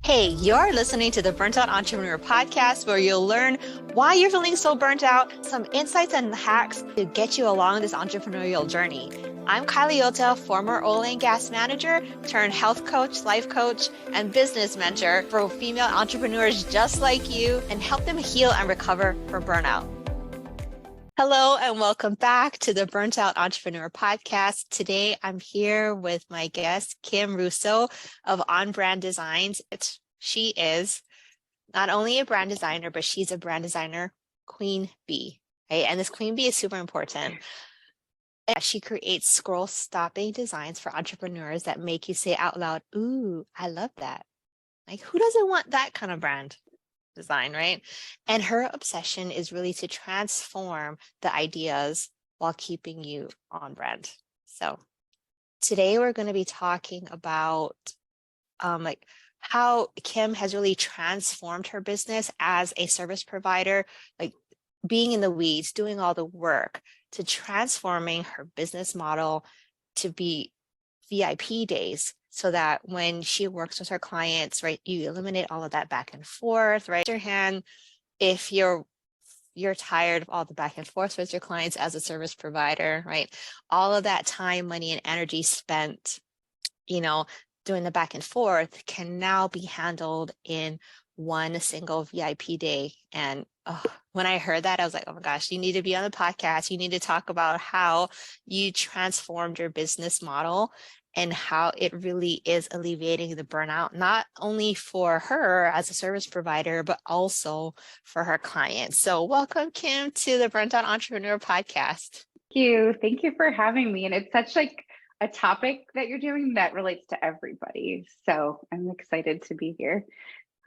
Hey, you're listening to the Burnt Out Entrepreneur podcast, where you'll learn why you're feeling so burnt out, some insights and hacks to get you along this entrepreneurial journey. I'm Kylie Yota, former oil and gas manager turned health coach, life coach, and business mentor for female entrepreneurs just like you, and help them heal and recover from burnout. Hello and welcome back to the Burnt Out Entrepreneur podcast. Today I'm here with my guest, Kim Russo of On Brand Designs. She is not only a brand designer, but she's a brand designer queen bee, right? And this queen bee is super important. She creates scroll-stopping designs for entrepreneurs that make you say out loud, "Ooh, I love that." Like, who doesn't want that kind of brand design, right? And her obsession is really to transform the ideas while keeping you on brand. So today we're going to be talking about how Kim has really transformed her business as a service provider, like being in the weeds, doing all the work, to transforming her business model to be VIP days, so that when she works with her clients, right, you eliminate all of that back and forth, right? Your hand, if you're tired of all the back and forth with your clients as a service provider, right? All of that time, money, and energy spent, doing the back and forth can now be handled in one single VIP day. And when I heard that, I was like, oh my gosh, you need to be on the podcast. You need to talk about how you transformed your business model and how it really is alleviating the burnout, not only for her as a service provider, but also for her clients. So welcome, Kim, to the Burnt Out Entrepreneur podcast. Thank you for having me. And it's such a topic that you're doing that relates to everybody. So I'm excited to be here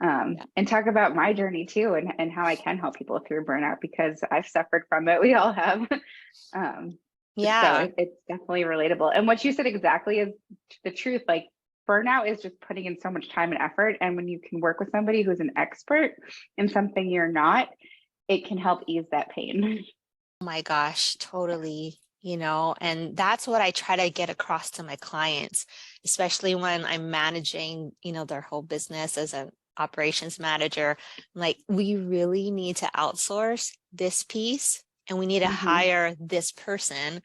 and talk about my journey too, and how I can help people through burnout, because I've suffered from it. We all have. So it's definitely relatable. And what you said exactly is the truth. Like, burnout is just putting in so much time and effort. And when you can work with somebody who's an expert in something you're not, it can help ease that pain. Oh my gosh, totally. And that's what I try to get across to my clients, especially when I'm managing, their whole business as an operations manager. Like, we really need to outsource this piece, and we need to hire this person.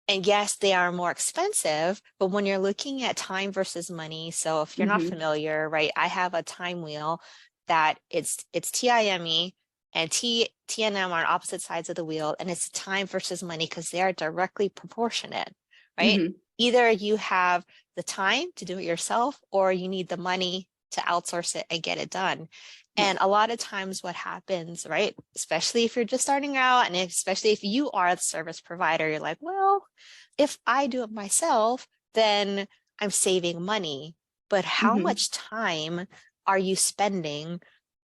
And yes, they are more expensive, but when you're looking at time versus money, so if you're not familiar, right, I have a time wheel that it's TIME and TNM are on opposite sides of the wheel, and it's time versus money because they are directly proportionate, right? Either you have the time to do it yourself, or you need the money to outsource it and get it done. And a lot of times what happens, right, especially if you're just starting out, and especially if you are the service provider, you're like, well, if I do it myself, then I'm saving money. But how much time are you spending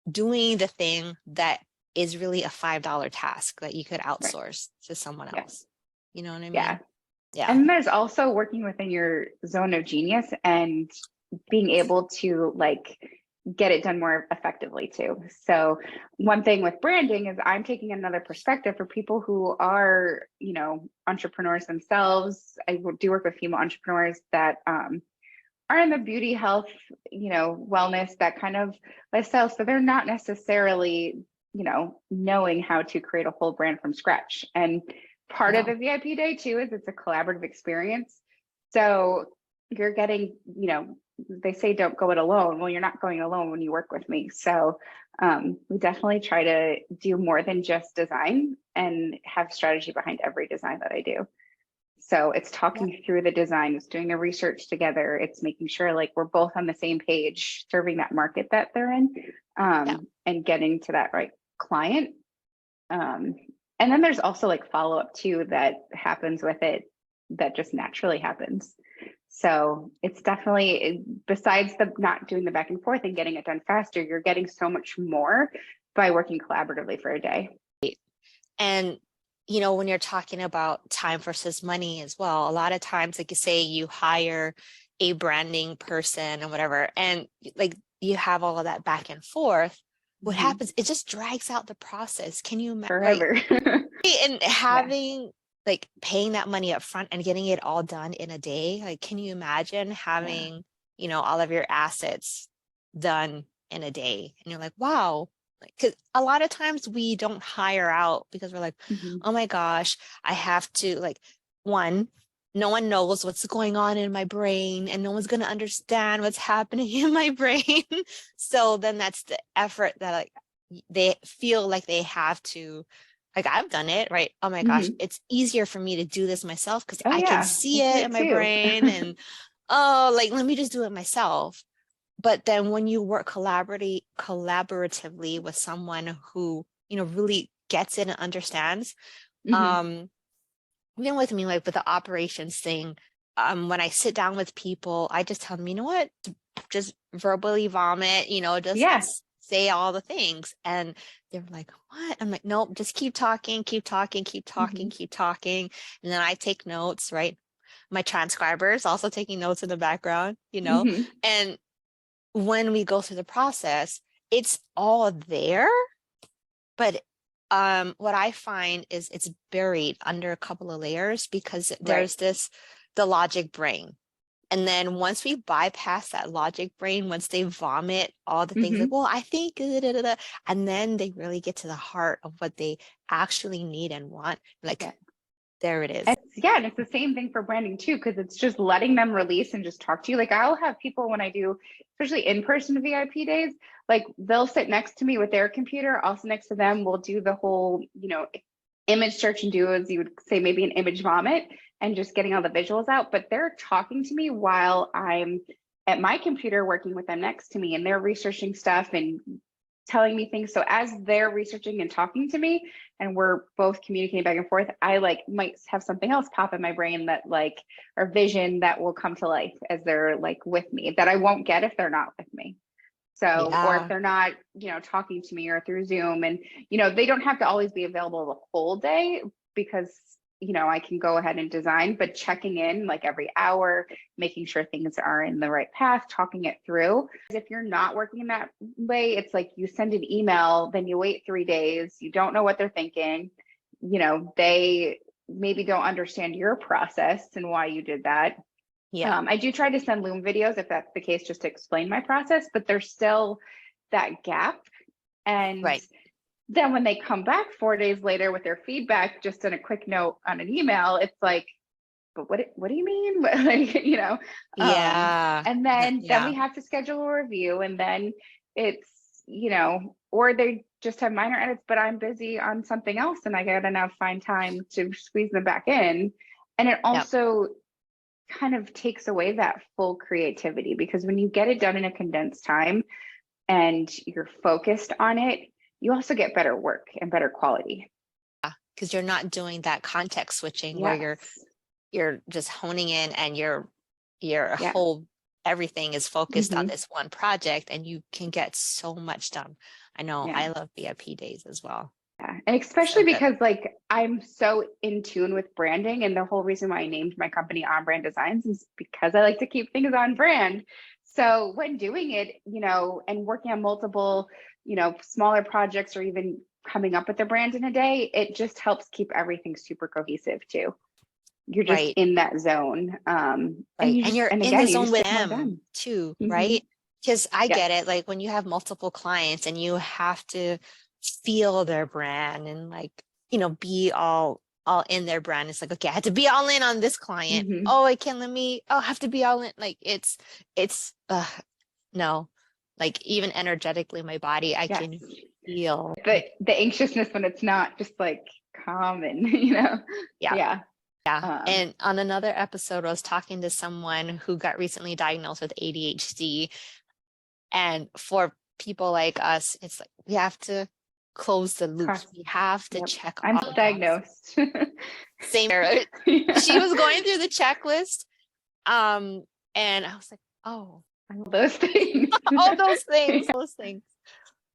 doing the thing that is really a $5 task that you could outsource to someone else? You know what I mean? Yeah. Yeah. And there's also working within your zone of genius and being able to get it done more effectively too. So one thing with branding is I'm taking another perspective for people who are, entrepreneurs themselves. I do work with female entrepreneurs that are in the beauty, health, wellness, that kind of lifestyle. So they're not necessarily, knowing how to create a whole brand from scratch. And part of the VIP day too is it's a collaborative experience. So you're getting, they say don't go it alone. Well, you're not going alone when you work with me. So we definitely try to do more than just design and have strategy behind every design that I do. So it's talking through the design, it's doing the research together, it's making sure we're both on the same page, serving that market that they're in, and getting to that right client. And then there's also follow-up too that happens with it, that just naturally happens. So it's definitely, besides the not doing the back and forth and getting it done faster, you're getting so much more by working collaboratively for a day. And when you're talking about time versus money as well, a lot of times, like you say, you hire a branding person and whatever, and you have all of that back and forth. What happens? It just drags out the process. Can you imagine? Forever. And having paying that money up front and getting it all done in a day. Can you imagine having, all of your assets done in a day. And you're like, wow. Because a lot of times we don't hire out because we're like, Mhm. oh my gosh, I have to like, one, no one knows what's going on in my brain and no one's going to understand what's happening in my brain. So then that's the effort that like they feel like they have to, like I've done it, right? Oh my gosh, Mhm. it's easier for me to do this myself because Oh I can yeah, I see do it in it my too. brain and oh, like let me just do it myself. But then when you work collaboratively with someone who, really gets it and understands, Mhm. um, even with me, like with the operations thing, when I sit down with people, I just tell them, you know what, just verbally vomit, Yeah. just say all the things. And they're like, what? I'm like, nope, just keep talking, keep talking, keep talking, Mhm. keep talking. And then I take notes, right? My transcribers also taking notes in the background, Mhm. and when we go through the process, it's all there, but what I find is it's buried under a couple of layers because Right. there's the logic brain. And then once we bypass that logic brain, once they vomit all the things like, Mhm. well, I think, and then they really get to the heart of what they actually need and want. Like, Yeah. there it is. And it's the same thing for branding too, because it's just letting them release and just talk to you. Like I'll have people when I do, especially in-person VIP days, like they'll sit next to me with their computer, I'll sit next to them, we'll do the whole, image search and do, as you would say, maybe an image vomit and just getting all the visuals out. But they're talking to me while I'm at my computer working with them next to me, and they're researching stuff and telling me things. So as they're researching and talking to me and we're both communicating back and forth, I like might have something else pop in my brain that like, or vision that will come to life as they're like with me that I won't get if they're not with me. So, or if Yeah, they're not, talking to me or through Zoom, and, they don't have to always be available the whole day because, I can go ahead and design, but checking in like every hour, making sure things are in the right path, talking it through. If you're not working in that way, it's like you send an email, then you wait 3 days, you don't know what they're thinking. They maybe don't understand your process and why you did that. yeah, I do try to send Loom videos if that's the case, just to explain my process, but there's still that gap. And right. then when they come back 4 days later with their feedback, just in a quick note on an email, it's like, but what do you mean? Like, Yeah, and then we yeah, have to schedule a review, and then it's, or they just have minor edits, but I'm busy on something else and I gotta now find time to squeeze them back in. And it yep, also kind of takes away that full creativity, because when you get it done in a condensed time and you're focused on it, you also get better work and better quality. because you're not doing that context switching where Yes. you're just honing in and your Yeah. whole everything is focused on Hmm. this one project and you can get so much done. I know Yeah. I love VIP days as well. Yeah. And So especially good. because like I'm so in tune with branding, and the whole reason why I named my company On Brand Designs is because I like to keep things on brand. So when doing it, and working on multiple, smaller projects, or even coming up with a brand in a day, it just helps keep everything super cohesive too. You're just Right, in that zone. And right. you And just, you're and in the again, you zone just with get more them done. too, Hmm. right? Because I Yes. get it. Like when you have multiple clients and you have to feel their brand and like, be all in their brand. It's like, okay, I had to be all in on this client. Hmm. Oh, I can't let me, oh, I have to be all in. Like it's no, like even energetically, my body, I Yes. can feel like, The anxiousness when it's not just like common, yeah, Yeah. yeah. Um, And on another episode, I was talking to someone who got recently diagnosed with ADHD. And for people like us, it's like we have to close the loops. cross. We have to Yep. check I'm all the boxes. diagnosed. Same here. She was going through the checklist. Um, and I was like, oh, All those things. all those things, those things.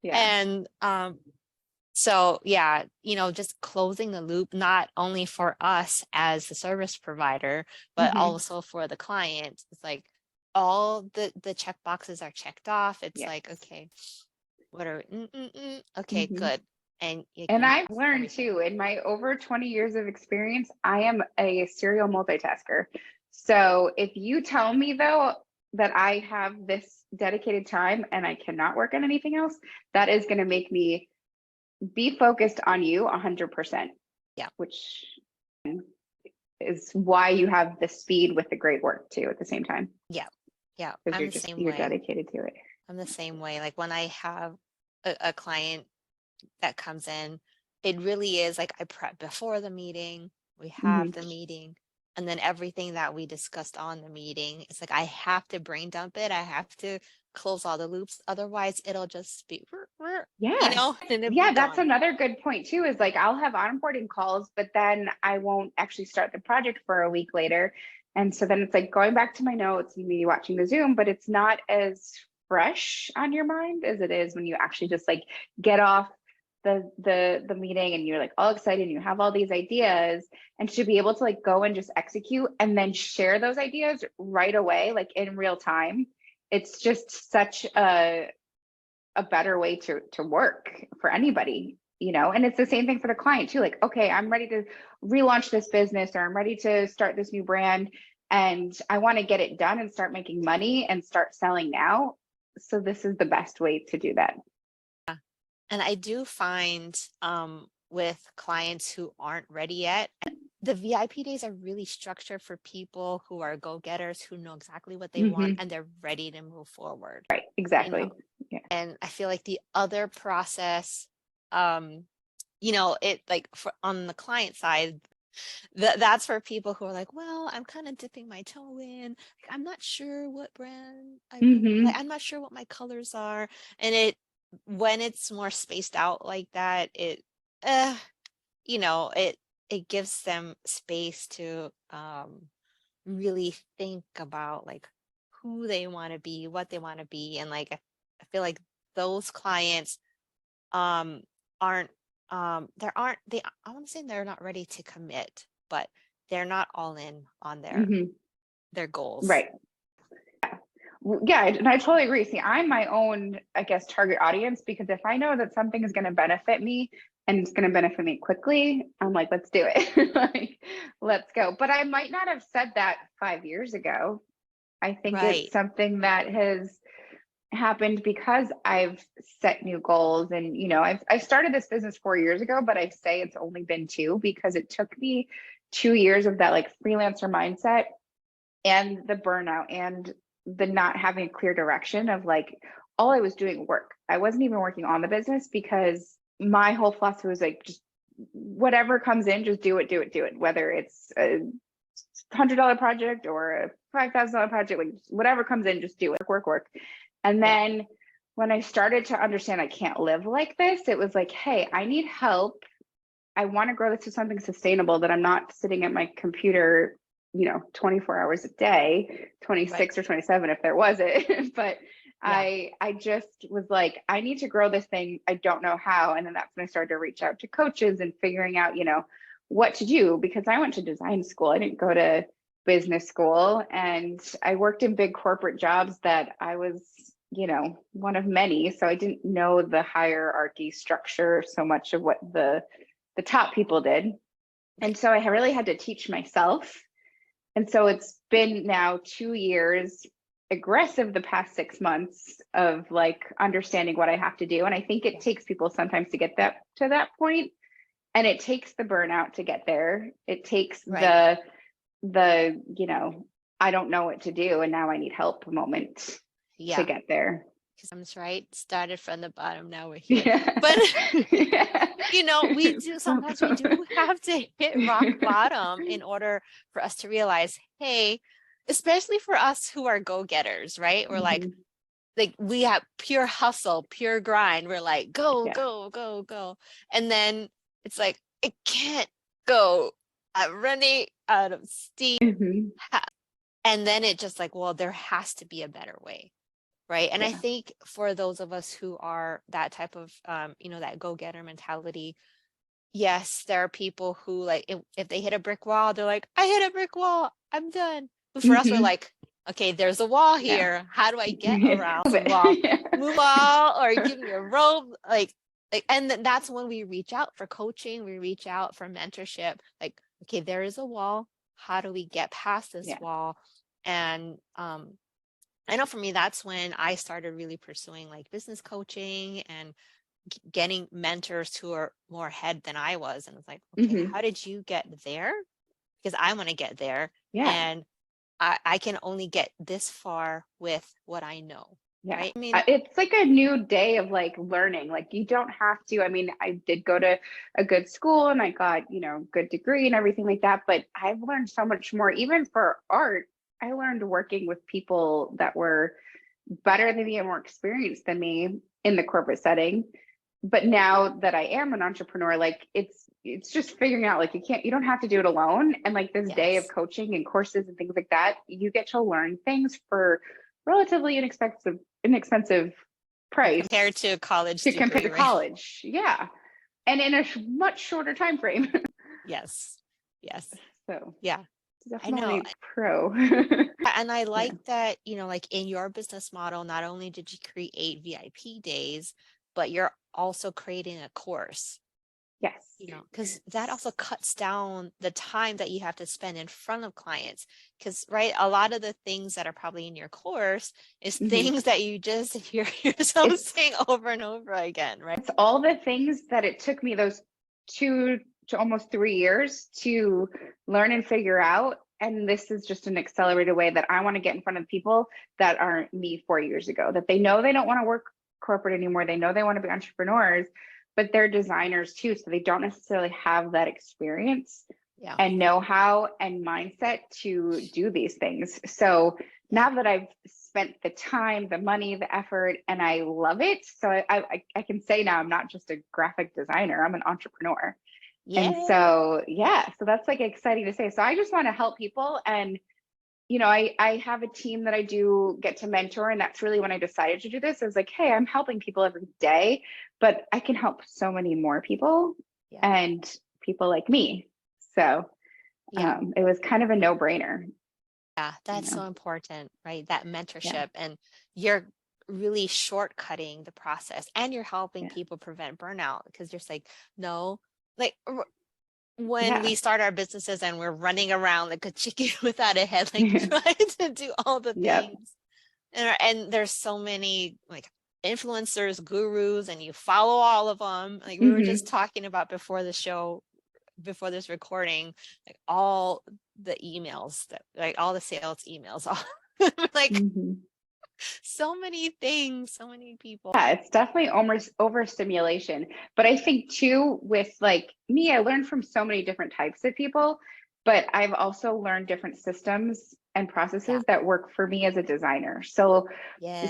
Yeah. And so yeah, just closing the loop, not only for us as the service provider, but Hmm. also for the client. It's like all the check boxes are checked off. It's Yes. like, okay, what are okay, Hmm. good. And And you have I've learned everything. too, in my over 20 years of experience, I am a serial multitasker. So if you tell me though, that I have this dedicated time and I cannot work on anything else, that is going to make me be focused on you 100%. Yeah. Which is why you have the speed with the great work too at the same time. Yeah. Yeah. Because I'm the same you're way. dedicated to it. I'm the same way. Like when I have a client that comes in, it really is like I prep before the meeting, we have the meeting, and then everything that we discussed on the meeting, it's like I have to brain dump it. I have to close all the loops. Otherwise, it'll just be, Yes. and it'll be Yeah, that's gone. another good point too, is like I'll have onboarding calls, but then I won't actually start the project for a week later. And so then it's like going back to my notes and maybe watching the Zoom, but it's not as fresh on your mind as it is when you actually just like get off the meeting and you're like all excited and you have all these ideas, and to be able to like go and just execute and then share those ideas right away, like in real time. It's just such a better way to work for anybody, you know. And it's the same thing for the client too. Like, okay, I'm ready to relaunch this business, or I'm ready to start this new brand, and I want to get it done and start making money and start selling now. So this is the best way to do that. And I do find with clients who aren't ready yet, the VIP days are really structured for people who are go-getters, who know exactly what they want and they're ready to move forward. Right, exactly. You know? Yeah. And I feel like the other process, it like on the client side, that's for people who are like, well, I'm kind of dipping my toe in. Like, I'm not sure what brand like, I'm not sure what my colors are. And when it's more spaced out like that, it gives them space to really think about like who they want to be, what they want to be. And like I feel like those clients aren't there aren't they I want to say they're not ready to commit, but they're not all in on their goals. Right. Yeah, and I totally agree. See, I'm my own, I guess, target audience, because if I know that something is going to benefit me and it's going to benefit me quickly, I'm like, let's do it. Like, let's go. But I might not have said that 5 years ago. I think Right. it's something that has happened because I've set new goals. And, you know, I started this business 4 years ago, but I say it's only been 2, because it took me 2 years of that like freelancer mindset and the burnout and the not having a clear direction of like, all I was doing work. I wasn't even working on the business, because my whole philosophy was like, just whatever comes in, just do it. Whether it's a $100 project or a $5,000 project, like whatever comes in, just do it, work. And then when I started to understand I can't live like this, it was like, hey, I need help. I want to grow this to something sustainable, that I'm not sitting at my computer, 24 hours a day, 26 or 27 if there was it. But I just was like, I need to grow this thing. I don't know how. And then that's when I started to reach out to coaches and figuring out, what to do, because I went to design school. I didn't go to business school, and I worked in big corporate jobs that I was, one of many. So I didn't know the hierarchy structure so much of what the top people did. And so I really had to teach myself. And so it's been now 2 years, aggressive the past 6 months, of like understanding what I have to do. And I think it takes people sometimes to get to that point. And it takes the burnout to get there. It takes the I don't know what to do and now I need help moment to get there. Because I'm right. Started from the bottom, now we're here. But sometimes we do have to hit rock bottom in order for us to realize, hey, especially for us who are go-getters, right? We're like we have pure hustle, pure grind. We're like, go. And then it's like, I can't go. I'm running out of steam. And then it just like, well, there has to be a better way. Right. And I think for those of us who are that type of, that go-getter mentality, yes, there are people who like, if they hit a brick wall, they're like, I hit a brick wall, I'm done. But for us, we're like, okay, there's a wall here. How do I get around the wall? Move wall, or give me a rope. And that's when we reach out for coaching. We reach out for mentorship. Like, okay, there is a wall. How do we get past this wall? And I know for me, that's when I started really pursuing like business coaching and getting mentors who are more ahead than I was. And it's like, okay, Hmm. how did you get there? Because I want to get there. Yeah. And I can only get this far with what I know. Yeah. Right. I mean, It's like a new day of like learning. Like you don't have to, I mean, I did go to a good school and I got, good degree and everything like that, but I've learned so much more. Even for art, I learned working with people that were better than me and more experienced than me in the corporate setting. But now that I am an entrepreneur, like it's just figuring out like you don't have to do it alone. And like this day of yes. coaching and courses and things like that, you get to learn things for relatively inexpensive price Compared to a college to compare degree, to right? college. Yeah. And in a much shorter time frame. Yes. Yes. So Yeah. I know. definitely pro. And I Yeah. like that, like in your business model, not only did you create VIP days, but you're also creating a course, Yes. because that also cuts down the time that you have to spend in front of clients. Because, right, a lot of the things that are probably in your course is Mhm. things that you just hear yourself It's saying over and over again, right? it's all the things that it took me those 2 to almost 3 years to learn and figure out. And this is just an accelerated way that I want to get in front of people that aren't me 4 years ago, that they know they don't want to work corporate anymore. They know they want to be entrepreneurs, but they're designers too. So they don't necessarily have that experience Yeah. and know-how and mindset to do these things. So Yeah. now that I've spent the time, the money, the effort, and I love it, so I can say now I'm not just a graphic designer, I'm an entrepreneur. And Yay. so, yeah, so that's like exciting to say. So I just want to help people. And, I have a team that I do get to mentor. And that's really when I decided to do this. I was like, hey, I'm helping people every day, but I can help so many more people Yeah. and people like me. So Yeah. it was kind of a no brainer, Yeah, you that's know? so important, right? That Yeah. mentorship, and you're really shortcutting the process, and you're helping Yeah. people prevent burnout because you're just like, no, like when Yeah. we start our businesses and we're running around like a chicken without a head, like trying to do all the Yep. things. And there's so many like influencers, gurus, and you follow all of them. Like we were just Hmm. talking about before the show, before this recording, like all the emails that like all the sales emails, all like Hmm. so many things, so many people. Yeah, it's definitely almost overstimulation. But I think too, with like me, I learned from so many different types of people, but I've also learned different systems and Yeah. processes that work for me as a designer. So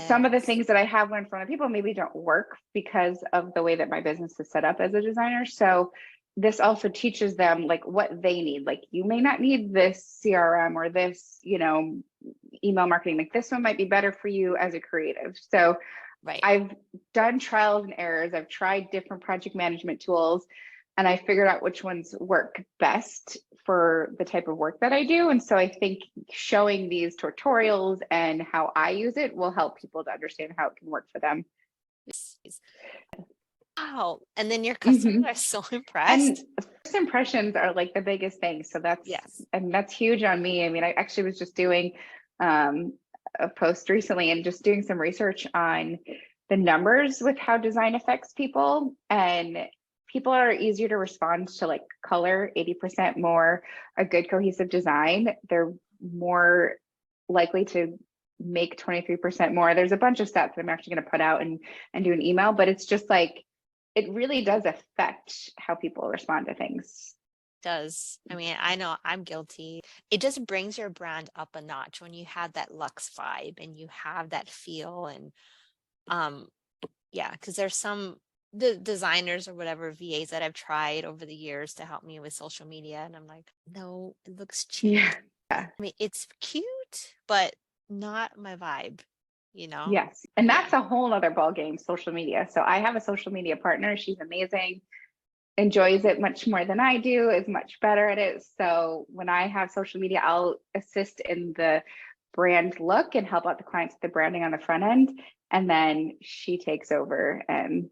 some of the Yes. things that I have learned from other people maybe don't work because of the way that my business is set up as a designer. So this also teaches them like what they need. Like you may not need this CRM or this, email marketing. Like this one might be better for you as a creative. So Right. I've done trials and errors. I've tried different project management tools and I figured out which ones work best for the type of work that I do. And so I think showing these tutorials and how I use it will help people to understand how it can work for them. Wow. And then your customers Hmm. are so And impressed. first impressions are like the biggest thing. So Yes. that's huge on me. I mean, I actually was just doing um, a post recently and just doing some research on the numbers with how design affects people. And people are easier to respond to like color, 80% more a good cohesive design. They're more likely to make 23% more. There's a bunch of stats that I'm actually going to put out and do an email, but it's just like it really does affect how people respond to things. Does. I mean, I know I'm guilty. It just brings your brand up a notch when you have that luxe vibe and you have that feel. And um yeah, because there's some the designers or whatever VAs that I've tried over the years to help me with social media, and I'm like, no, it looks cheap. Yeah. Yeah. I mean, it's cute, but not my vibe, you know? Yes. And Yeah. that's a whole other ball game, social media. So I have a social media partner. She's amazing, enjoys it much more than I do, is much better at it. So when I have social media, I'll assist in the brand look and help out the clients with the branding on the front end. And then she takes over. And,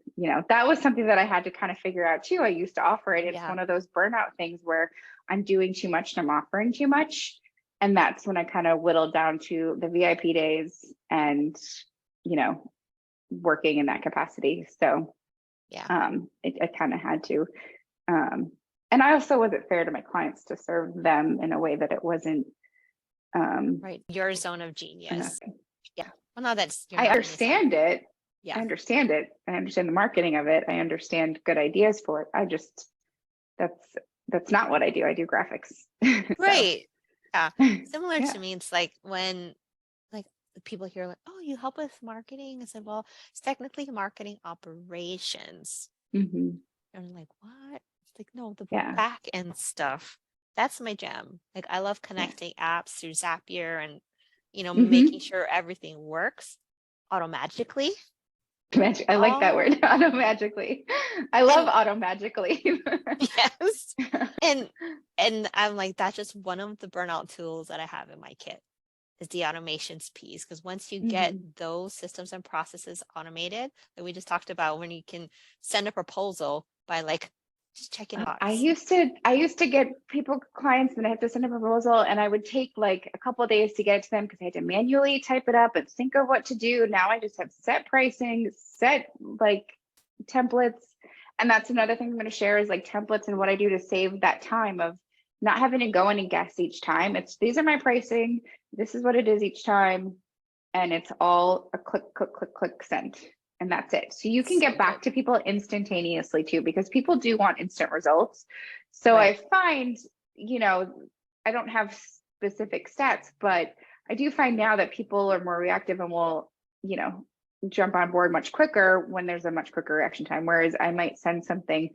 that was something that I had to kind of figure out too. I used to offer it. It's Yeah. one of those burnout things where I'm doing too much and I'm offering too much. And that's when I kind of whittled down to the VIP days and, working in that capacity. So Yeah. I kind of had to. And I also wasn't fair to my clients to serve them in a way that it wasn't Right. Your zone of enough. genius. Yeah. Well, no, that's you're I not missing. understand it. Yeah. I understand it. I understand the marketing of it. I understand good ideas for it. That's not what I do. I do graphics. So Right. Yeah. Similar yeah. to me, it's like when like people hear like, oh, you help with marketing. I said, well, it's technically marketing operations. Hmm. And I'm like, what? It's like, no, the Yeah. back end stuff. That's my jam. Like I love Yeah. connecting apps through Zapier and, making Hmm. sure everything works automagically. Magic. I like that word. Oh, Automagically. I love and automagically. yes. And I'm like, that's just one of the burnout tools that I have in my kit is the automations piece. Because once you get Hmm. those systems and processes automated, that we just talked about, when you can send a proposal by like just checking a I box. used to get clients, and I have to send a proposal, and I would take like a couple of days to get it to them because I had to manually type it up and think of what to do. Now I just have set pricing, set like templates. And that's another thing I'm going to share is like templates and what I do to save that time of not having to go in and guess each time. It's these are my pricing. This is what it is each time. And it's all a click, click, click, click, send. And that's it. So you can get So back good. to people instantaneously too, because people do want instant results. So Right. I find, I don't have specific stats, but I do find now that people are more reactive and will, jump on board much quicker when there's a much quicker reaction time. Whereas I might send something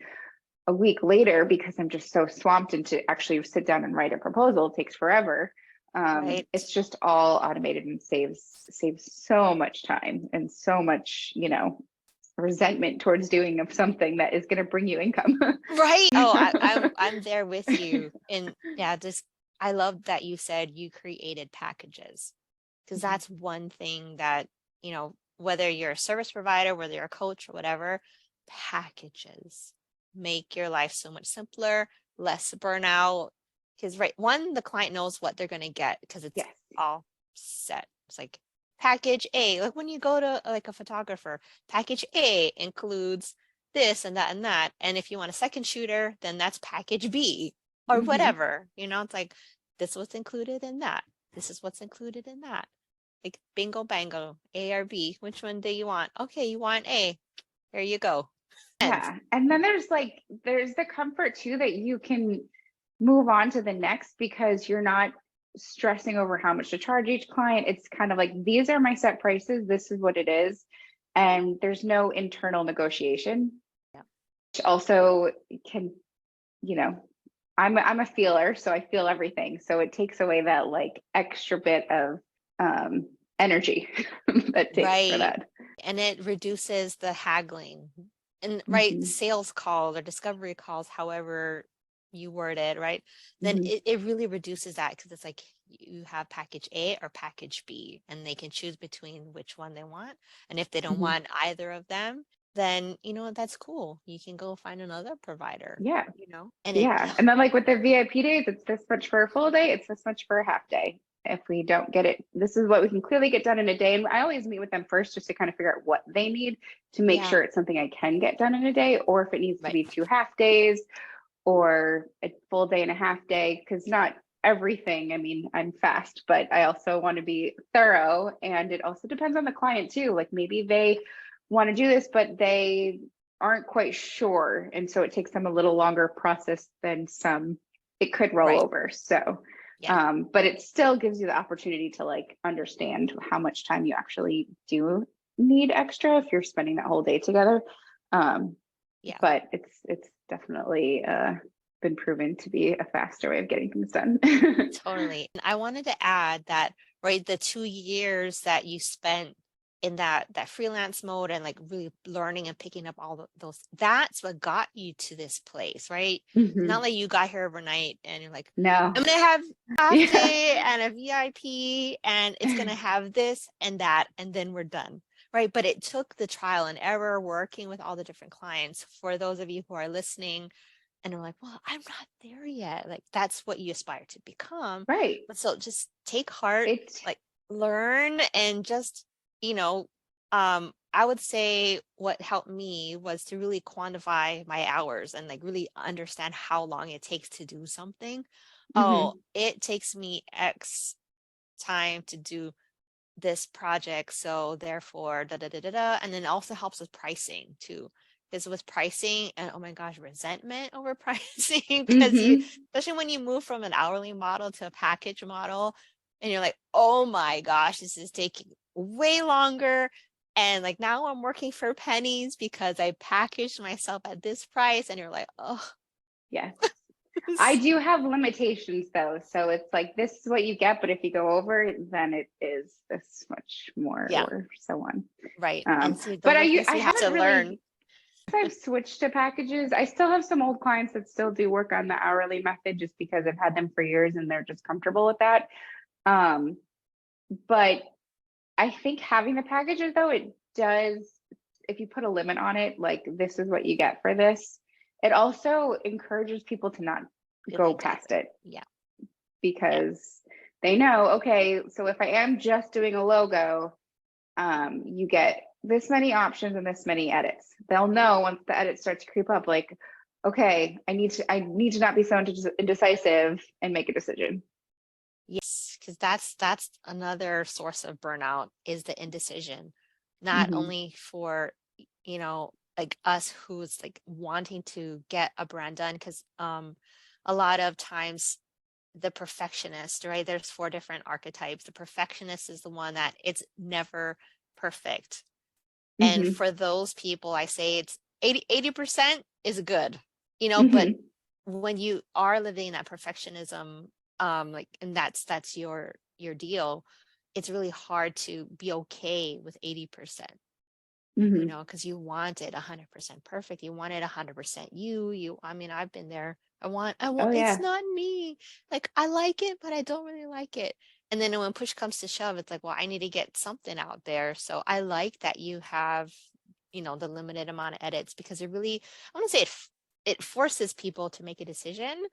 a week later because I'm just so swamped, and to actually sit down and write a proposal takes forever. Right. It's just all automated and saves so much time and so much, resentment towards doing of something that is going to bring you income. Right. Oh, I'm there with you. And yeah, just I love that you said you created packages because that's one thing that, whether you're a service provider, whether you're a coach or whatever, packages make your life so much simpler, less burnout. Because right, one, the client knows what they're going to get because it's Yes. all set. It's like package A, like when you go to like a photographer, package A includes this and that and that. And if you want a second shooter, then that's package B or Hmm. whatever. It's like this is what's included in that. This is what's included in that. Like bingo bango, A or B. Which one do you want? Okay, you want A. Here you go. And Yeah. And then there's the comfort too that you can move on to the next because you're not stressing over how much to charge each client. It's kind of like these are my set prices, this is what it is. And there's no internal negotiation. yeah, Which also can, you know, I'm a feeler, so I feel everything. So it takes away that like extra bit of energy that takes for right. that. And it reduces the haggling. And right, Hmm. sales calls or discovery calls, however you word it, right? Then Hmm. it really reduces that because it's like you have package A or package B, and they can choose between which one they want. And if they don't Hmm. want either of them, then that's cool. You can go find another provider, Yeah. and it Yeah. And then like with the VIP days, it's this much for a full day, it's this much for a half day. If we don't get it, this is what we can clearly get done in a day. And I always meet with them first just to kind of figure out what they need to make yeah, sure it's something I can get done in a day, or if it needs to right, be 2 half days or a full day and a half day. Cause not everything, I mean, I'm fast, but I also want to be thorough. And it also depends on the client too. Like maybe they want to do this, but they aren't quite sure. And so it takes them a little longer process than some, it could roll right. over. So, Yeah. but it still gives you the opportunity to like understand how much time you actually do need extra if you're spending that whole day together. Um, Yeah. but it's definitely been proven to be a faster way of getting things done. Totally. And I wanted to add that, right, the 2 years that you spent in that freelance mode and like really learning and picking up all those, that's what got you to this place, right? It's not Hmm. like you got here overnight and you're like, No. I'm gonna have half Yeah. day and a VIP and it's gonna have this and that, and then we're done. Right. But it took the trial and error working with all the different clients. For those of you who are listening, and are like, well, I'm not there yet. Like that's what you aspire to become. Right. But so just take heart, It like learn and just, you know, I would say what helped me was to really quantify my hours and like really understand how long it takes to do something. Oh, Hmm. it takes me X time to do this project, so therefore da da da da da. And then it also helps with pricing too. Because with pricing and oh my gosh, resentment over pricing, because you, Hmm. especially when you move from an hourly model to a package model, and you're like, oh my gosh, this is taking way longer. And like now I'm working for pennies because I packaged myself at this price, and you're like, oh, Yes. I do have limitations though. So it's like, this is what you get, but if you go over, then it is this much more yeah, or so on. right. And see, But those are things I you have to haven't learn. really, I've switched to packages. I still have some old clients that still do work on the hourly method just because I've had them for years and they're just comfortable with that. Um, but I think having the packages though, it does, if you put a limit on it, like this is what you get for this, it also encourages people to not go Implement it. past it Yeah, yeah. because they know, okay, so if I am just doing a logo, you get this many options and this many edits. They'll know once the edits start to creep up, like, okay, I need to not be so indecisive and make a decision. Yes, because that's another source of burnout is the indecision. Not Hmm. only for, you know, like us who's like wanting to get a brand done, because a lot of times the perfectionist, right? There's four different archetypes. The perfectionist is the one that it's never perfect. And Hmm. for those people, I say it's 80% is good, but Hmm. when you are living in that perfectionism, like, and that's your deal, it's really hard to be okay with 80%, Hmm. because you want it 100% perfect. You want it 100% I mean, I've been there. Oh It's yeah. not me. Like, I like it, but I don't really like it. And then when push comes to shove, it's like, well, I need to get something out there. So I like that you have, the limited amount of edits, because it really, I want to say it forces people to make a decision,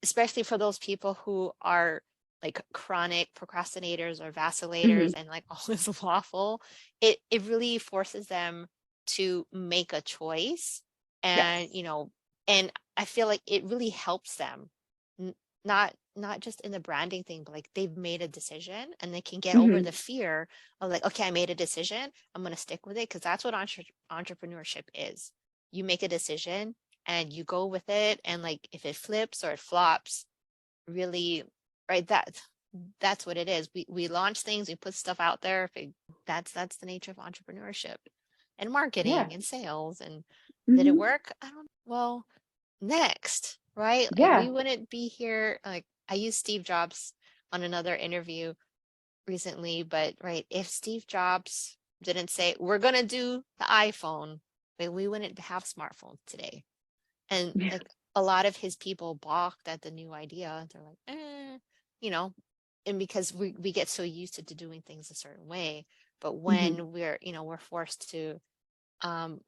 especially for those people who are like chronic procrastinators or vacillators Hmm. and like always waffle. It really forces them to make a choice. And Yes. and I feel like it really helps them, n- not just in the branding thing, but like they've made a decision and they can get over the Hmm. fear of like, okay, I made a decision, I'm going to stick with it, because that's what entrepreneurship is. You make a decision and you go with it, and like if it flips or it flops, really, right, that's what it is. We launch things, we put stuff out there. If it, that's the nature of entrepreneurship and Yeah. marketing and sales. And did it Hmm. work? I don't, well, next, right? Like Yeah. we wouldn't be here. Like I used Steve Jobs on another interview recently, but right, if Steve Jobs didn't say we're gonna do the iPhone, like, we wouldn't have smartphones today. And Yeah. like a lot of his people balked at the new idea. They're like, you know, and because we get so used to doing things a certain way. But Hmm. when we're forced to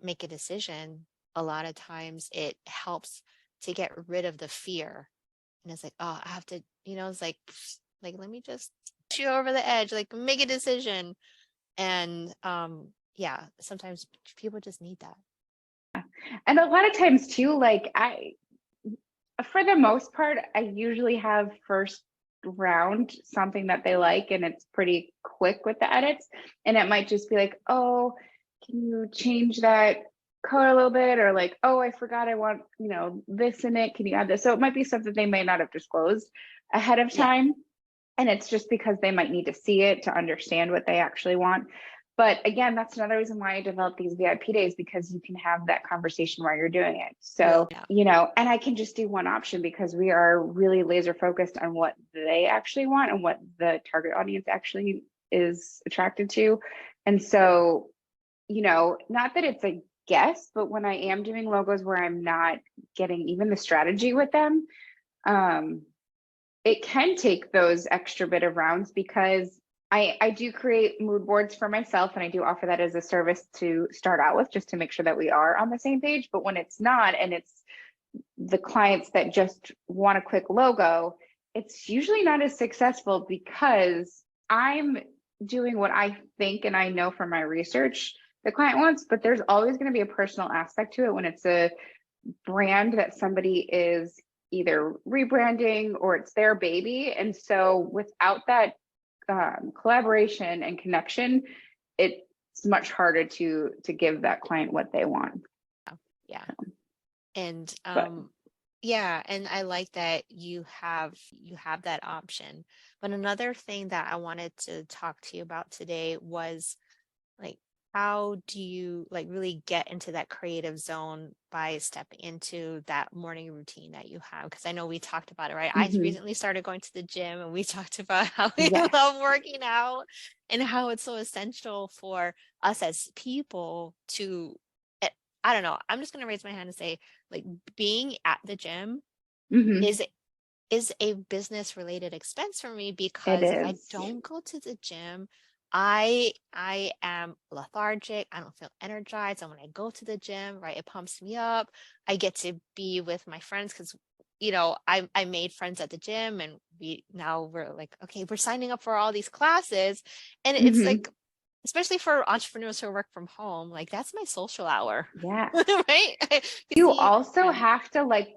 make a decision, a lot of times it helps to get rid of the fear. And it's like, oh, I have to, it's like let me just push you over the edge, like make a decision. And yeah, sometimes people just need that. And a lot of times too, like for the most part, I usually have first round something that they like and it's pretty quick with the edits. And it might just be like, oh, can you change that color a little bit? Or like, oh, I forgot I want, this in it. Can you add this? So it might be stuff that they may not have disclosed ahead of Yeah. time. And it's just because they might need to see it to understand what they actually want. But again, that's another reason why I developed these VIP days, because you can have that conversation while you're doing it. Really, So, yeah. and I can just do one option because we are really laser focused on what they actually want and what the target audience actually is attracted to. And so, not that it's a guess, but when I am doing logos where I'm not getting even the strategy with them, um, it can take those extra bit of rounds because I do create mood boards for myself and I do offer that as a service to start out with just to make sure that we are on the same page. But when it's not and it's the clients that just want a quick logo, it's usually not as successful because I'm doing what I think and I know from my research the client wants, but there's always going to be a personal aspect to it when it's a brand that somebody is either rebranding or it's their baby. And so without that collaboration and connection, it's much harder to give that client what they want. Yeah. And But yeah, and I like that you have that option. But another thing that I wanted to talk to you about today was like, how do you like really get into that creative zone by stepping into that morning routine that you have? Because I know we talked about it, right? I mhm, recently started going to the gym and we talked about how we yes. love working out and how it's so essential for us as people to, eh, I don't know, I'm just going to raise my hand and say, like, being at the gym Mhm, is a business related expense for me it because if I is. don't go to the gym, I am lethargic. I don't feel energized. And when I go to the gym, right, it pumps me up. I get to be with my friends because I made friends at the gym and we're like, okay, we're signing up for all these classes. And it's Mhm, like, especially for entrepreneurs who work from home, like that's my social hour. yeah. Right? You See, also have to like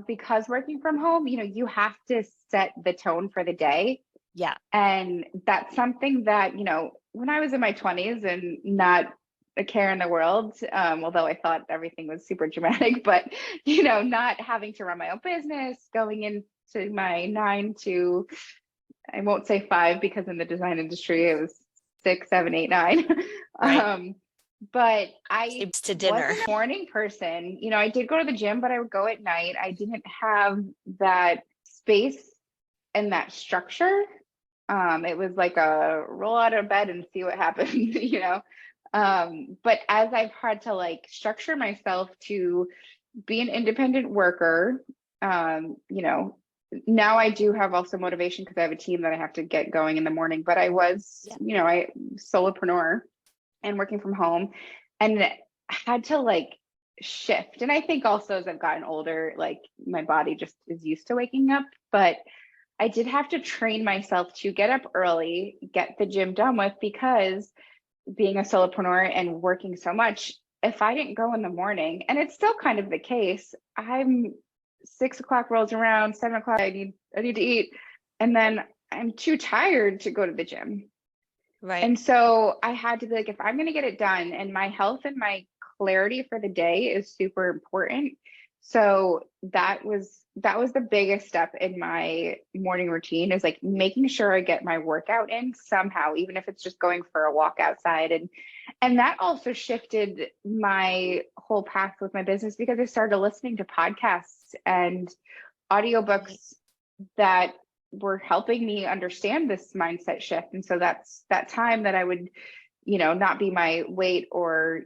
because working from home, you have to set the tone for the day. yeah, And that's something that, when I was in my 20s and not a care in the world, although I thought everything was super dramatic, but, not having to run my own business, going into my 9 to, I won't say 5 because in the design industry it was 6, 7, 8, 9. right. But I Sleeps to dinner. wasn't a morning person. I did go to the gym, but I would go at night. I didn't have that space and that structure. It was like a roll out of bed and see what happens, But as I've had to like structure myself to be an independent worker, now I do have also motivation because I have a team that I have to get going in the morning. But I was, Yeah. I solopreneur and working from home and had to like shift. And I think also as I've gotten older, like my body just is used to waking up, but I did have to train myself to get up early, get the gym done with, because being a solopreneur and working so much, if I didn't go in the morning, and it's still kind of the case, I'm 6 o'clock rolls around, 7 o'clock, I need to eat, and then I'm too tired to go to the gym. Right. And so I had to be like, if I'm going to get it done, and my health and my clarity for the day is super important. So that was the biggest step in my morning routine, is like making sure I get my workout in somehow, even if it's just going for a walk outside. And that also shifted my whole path with my business, because I started listening to podcasts and Right. audiobooks that were helping me understand this mindset shift. And so that's that time that I would, not be my weight, or,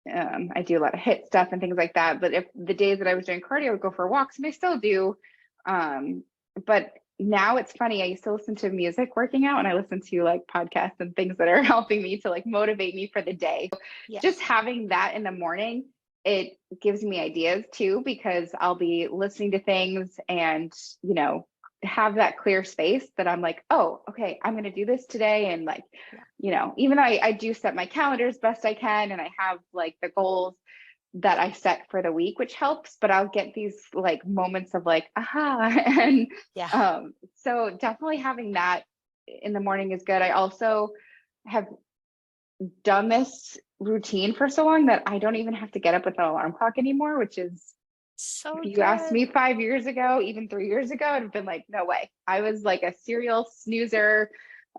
I do a lot of hit stuff and things like that. But if the days that I was doing cardio, I would go for walks, and I still do. Um, but now it's funny. I used to listen to music working out, and I listen to like podcasts and things that are helping me to like motivate me for the day. Just Yes. having that in the morning, it gives me ideas too, because I'll be listening to things and, have that clear space that I'm like, oh, okay, I'm going to do this today. And like, Yeah. even though I do set my calendar as best I can, and I have like the goals that I set for the week, which helps, but I'll get these like moments of like, aha. And Yeah. so definitely having that in the morning is good. I also have done this routine for so long that I don't even have to get up with an alarm clock anymore, which is, if So you asked good. me 5 years ago, even 3 years ago, I'd have been like, no way. I was like a serial snoozer,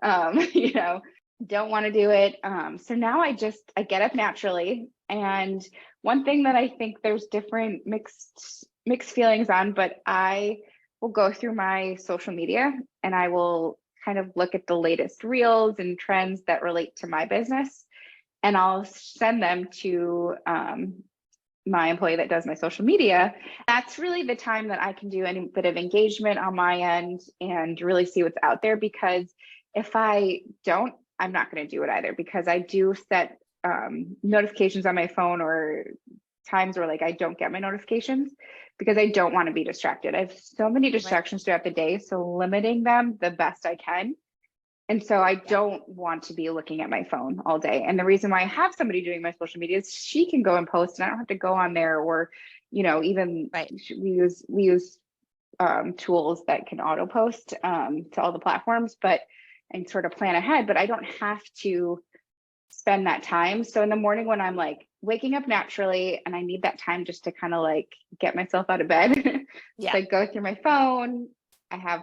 um, you know, don't want to do it. So now I get up naturally. And one thing that I think there's different mixed feelings on, but I will go through my social media and I will kind of look at the latest reels and trends that relate to my business, and I'll send them to my employee that does my social media. That's really the time that I can do any bit of engagement on my end and really see what's out there. Because if I don't, I'm not going to do it either, because I do set notifications on my phone, or times where like I don't get my notifications, because I don't want to be distracted. I have so many Right. distractions throughout the day. So limiting them the best I can And so I Yeah. don't want to be looking at my phone all day. And the reason why I have somebody doing my social media is she can go and post and I don't have to go on there, or, even Right. we use tools that can auto post to all the platforms, but and sort of plan ahead, but I don't have to spend that time. So in the morning when I'm like waking up naturally and I need that time just to kind of like get myself out of bed, Yeah. so I go through my phone. I have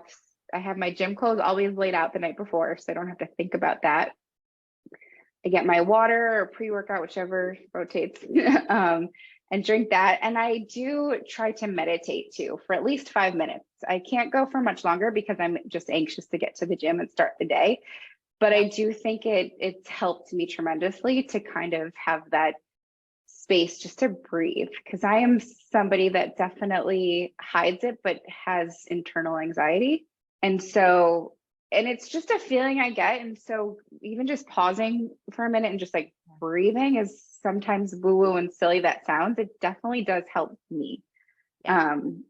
I have my gym clothes always laid out the night before, so I don't have to think about that. I get my water or pre-workout, whichever rotates, and drink that. And I do try to meditate too for at least 5 minutes. I can't go for much longer because I'm just anxious to get to the gym and start the day. But I Yep. do think it's helped me tremendously to kind of have that space just to breathe, because I am somebody that definitely hides it but has internal anxiety. And so, and it's just a feeling I get. And so, even just pausing for a minute and just like breathing, is sometimes woo woo and silly that sounds, it definitely does help me. Yeah. Um,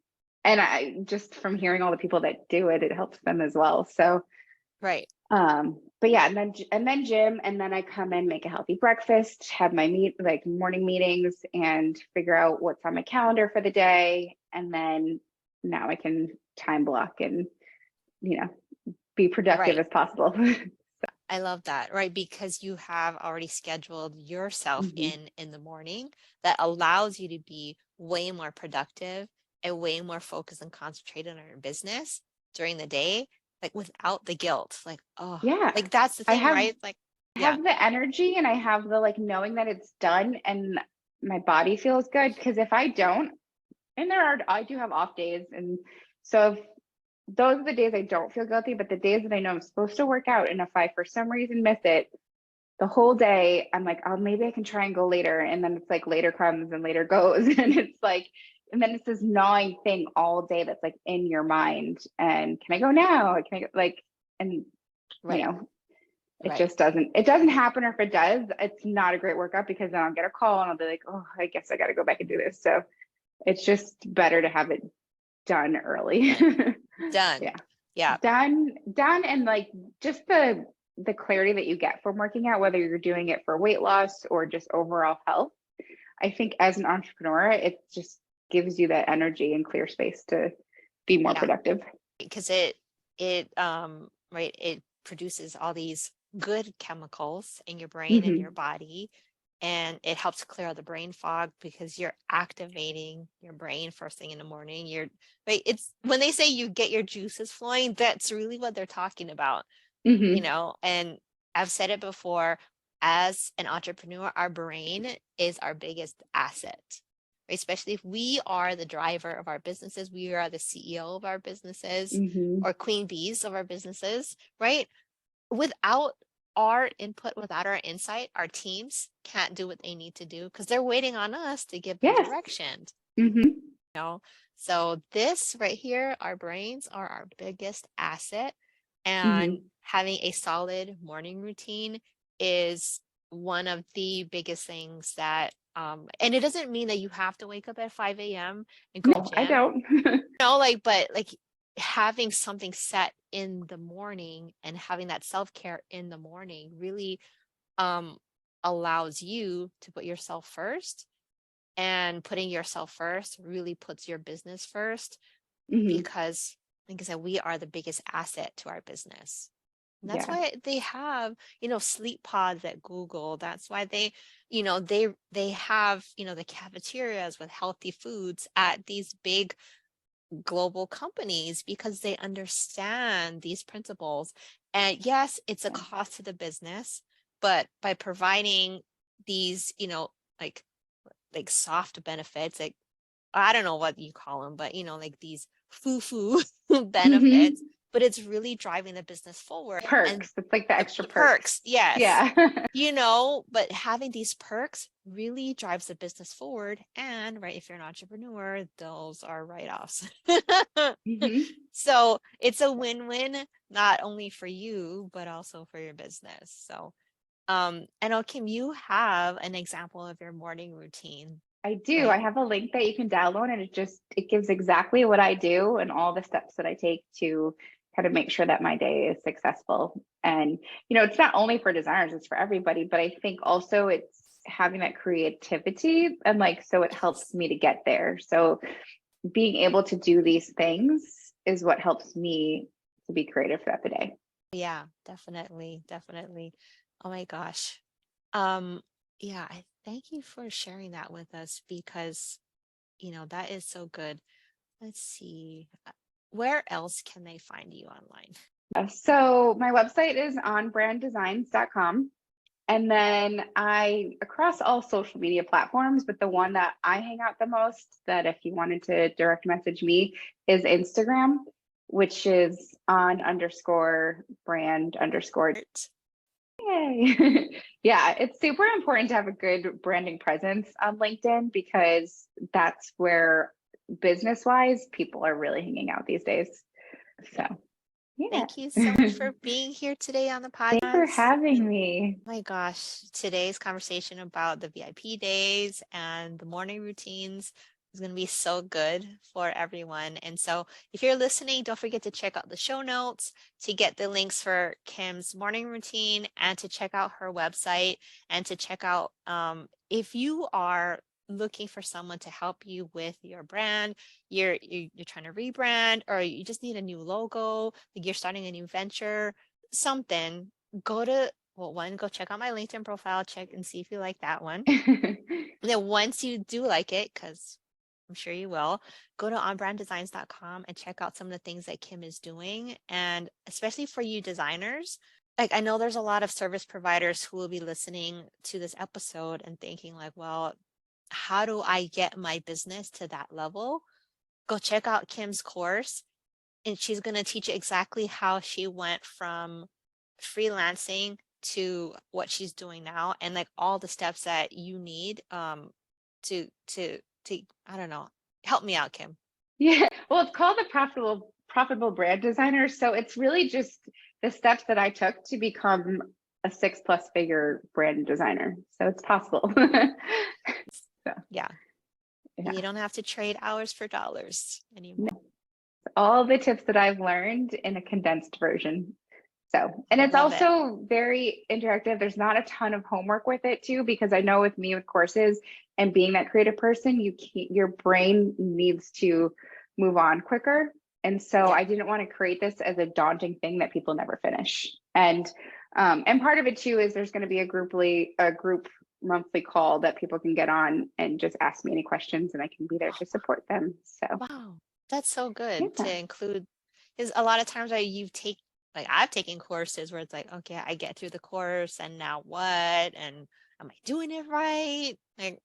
and I just, from hearing all the people that do it, it helps them as well. So, Right. but yeah, and then gym, and then I come in, make a healthy breakfast, have my morning meetings, and figure out what's on my calendar for the day, and then now I can time block and you know be productive Right. as possible. I love that, right? Because you have already scheduled yourself Hmm. in the morning that allows you to be way more productive and way more focused and concentrated on your business during the day, like without the guilt. Like, oh, Yeah, like that's the I thing, have right? Like, yeah, have the energy, and I have the like knowing that it's done, and my body feels good. Because if I don't, and I do have off days, and so if those are the days I don't feel guilty. But the days that I know I'm supposed to work out, and if I for some reason miss it, the whole day I'm like, oh, maybe I can try and go later. And then it's like later comes and later goes. And it's like, and then it's this gnawing thing all day that's like in your mind. And can I go now? Can I go? Like, and you right, know, right. it doesn't happen. Or if it does, it's not a great workout, because then I'll get a call and I'll be like, oh, I guess I got to go back and do this. So it's just better to have it done early. Done. Done. Yeah. Yeah. Done. And like just the clarity that you get from working out, whether you're doing it for weight loss or just overall health, I think as an entrepreneur it just gives you that energy and clear space to be more Yeah. productive. Because right, it produces all these good chemicals in your brain and your Hmm. body, and it helps clear out the brain fog because you're activating your brain first thing in the morning. You're right. It's when they say you get your juices flowing, that's really what they're talking about, Hmm. and I've said it before, as an entrepreneur, our brain is our biggest asset, right? Especially if we are the driver of our businesses, we are the CEO of our businesses Hmm. or queen bees of our businesses, right? Without our input, without our insight, our teams can't do what they need to do because they're waiting on us to give them Yes. direction. Hmm. know? So this right here, our brains are our biggest asset, and Hmm. having a solid morning routine is one of the biggest things that and it doesn't mean that you have to wake up at 5 a.m. and go to the No, I gym. don't. Like, but like having something set in the morning and having that self-care in the morning really um allows you to put yourself first, and putting yourself first really puts your business first Hmm. because, like I said, we are the biggest asset to our business. And that's Yeah. why they have, sleep pods at Google. That's why they have, the cafeterias with healthy foods at these big global companies because they understand these principles. And yes, it's a Yeah. cost to the business, but by providing these, like soft benefits, like I don't know what you call them, but like these foo-foo benefits, Hmm. but it's really driving the business forward. And Perks. It's like the extra the perks. perks, yes. Yeah. But having these perks really drives the business forward. And right, if you're an entrepreneur, those are write-offs. Hmm. So it's a win-win, not only for you, but also for your business. So I know, Kim, you have an example of your morning routine, I do. I right? have a link that you can download, and it gives exactly what I do and all the steps that I take to kind of make sure that my day is successful. And, it's not only for designers, it's for everybody, but I think also it's having that creativity and like, so it helps me to get there. So being able to do these things is what helps me to be creative throughout the day. Yeah, definitely, definitely. Oh my gosh. Yeah, I thank you for sharing that with us because, that is so good. Let's see. Where else can they find you online? So my website is onbranddesigns.com. And then across all social media platforms, but the one that I hang out the most, that if you wanted to direct message me, is Instagram, which is on_brand_. Yay. Yeah, it's super important to have a good branding presence on LinkedIn because that's where business wise people are really hanging out these days. So, yeah. Thank you so much for being here today on the Thanks for podcast. having And me. oh my gosh, today's conversation about the VIP days and the morning routines is going to be so good for everyone. And so, if you're listening, don't forget to check out the show notes to get the links for Kim's morning routine and to check out her website and to check out if you are looking for someone to help you with your brand, you're trying to rebrand, or you just need a new logo, like you're starting a new venture, something, go to, well, one, go check out my LinkedIn profile, check and see if you like that one. And then once you do like it, because I'm sure you will, go to onbranddesigns.com and check out some of the things that Kim is doing. And especially for you designers, like I know there's a lot of service providers who will be listening to this episode and thinking like, well, how do I get my business to that level? Go check out Kim's course, and she's going to teach you exactly how she went from freelancing to what she's doing now, and like all the steps that you need to I don't know, help me out, Kim. Yeah, well, it's called the profitable brand designer. So it's really just the steps that I took to become a 6+ figure brand designer. So it's possible. So Yeah, yeah, you don't have to trade hours for dollars anymore. all the tips that I've learned in a condensed version. So, and I it's love it. also very interactive. There's not a ton of homework with it too, because I know with me with courses and being that creative person, your brain needs to move on quicker. And so Yeah, I didn't want to create this as a daunting thing that people never finish. And part of it too is there's going to be a group monthly call that people can get on and just ask me any questions, and I can be there to support them. So wow, that's so good to yeah. include. Is a lot of times like I've taken courses where it's like, okay, I get through the course and now what? And am I doing it right? Like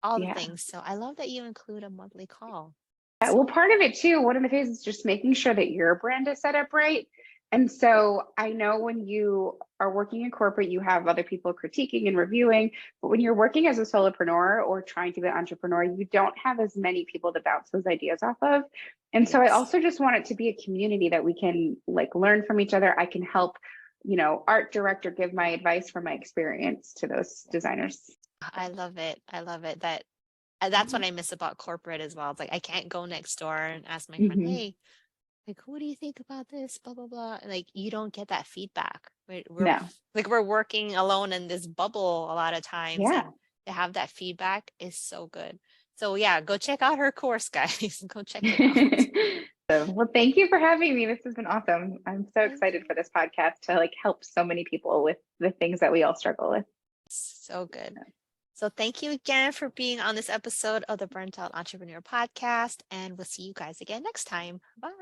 all the Yeah. things. So I love that you include a monthly call. Well, part of it too, one of the things is just making sure that your brand is set up right. And so I know when you are working in corporate, you have other people critiquing and reviewing, but when you're working as a solopreneur or trying to be an entrepreneur, you don't have as many people to bounce those ideas off of. And so I Yes. also just want it to be a community that we can like learn from each other. I can help, art director give my advice from my experience to those designers. I love it. I love it. That's what I miss about corporate as well. It's like I can't go next door and ask my friend, Mhm. hey, like, what do you think about this? Blah blah blah. And like you don't get that feedback. No. We're working alone in this bubble a lot of times, Yeah. and to have that feedback is so good. So yeah, go check out her course, guys. Go check it out. So, well, thank you for having me. This has been awesome. I'm so excited Okay. for this podcast to like help so many people with the things that we all struggle with. So good. So thank you again for being on this episode of the Burnt Out Entrepreneur Podcast, and we'll see you guys again next time. Bye.